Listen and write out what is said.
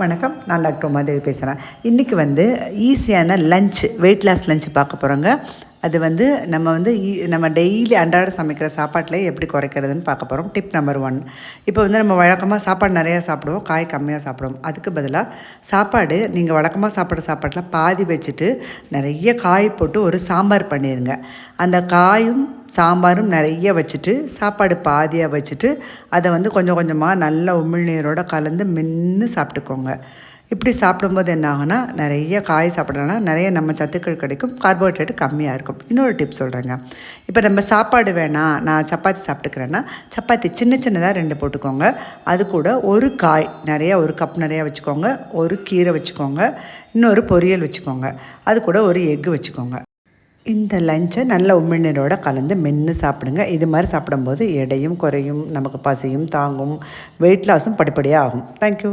வணக்கம். நான் டாக்டர் உமாதேவி பேசுகிறேன். இன்றைக்கி ஈஸியான லஞ்ச், வெயிட் லாஸ் லஞ்ச் பார்க்க போகிறோங்க. அது நம்ம டெய்லி அன்றாட சமைக்கிற சாப்பாட்டில் எப்படி குறைக்கிறதுன்னு பார்க்க போகிறோம். Tip number 1. இப்போ நம்ம வழக்கமாக சாப்பாடு நிறையா சாப்பிடுவோம், காய் கம்மியாக சாப்பிடுவோம். அதுக்கு பதிலாக சாப்பாடு நீங்கள் வழக்கமாக சாப்பிட்ற சாப்பாட்டில் பாதி வச்சுட்டு நிறைய காய் போட்டு ஒரு சாம்பார் பண்ணிடுங்க. அந்த காயும் சாம்பாரும் நிறைய வச்சுட்டு சாப்பாடு பாதியாக வச்சுட்டு அதை கொஞ்சம் கொஞ்சமாக நல்ல உமிழ்நீரோடு கலந்து மென்று சாப்பிட்டுக்கோங்க. இப்படி சாப்பிடும்போது என்ன ஆகுனா, நிறைய காய் சாப்பிட்றோன்னா நிறைய நம்ம சத்துக்கள் கிடைக்கும், கார்போஹைட்ரேட் கம்மியாக இருக்கும். இன்னொரு டிப் சொல்கிறேங்க. இப்போ நம்ம சாப்பாடு வேணாம், நான் சப்பாத்தி சாப்பிட்டுக்கிறேன்னா சப்பாத்தி சின்னதாக 2 போட்டுக்கோங்க. அது கூட ஒரு காய் நிறையா, ஒரு கப் நிறையா வச்சுக்கோங்க. ஒரு கீரை வச்சுக்கோங்க. இன்னொரு பொரியல் வச்சுக்கோங்க. அது கூட ஒரு எக்கு வச்சுக்கோங்க. இந்த லஞ்சை நல்ல உமிழ்நீரோடு கலந்து மென்று சாப்பிடுங்க. இது மாதிரி சாப்பிடும்போது எடையும் குறையும், நமக்கு பசியும் தாங்கும், வெயிட் லாஸும் படிப்படியாக ஆகும். தேங்க்யூ.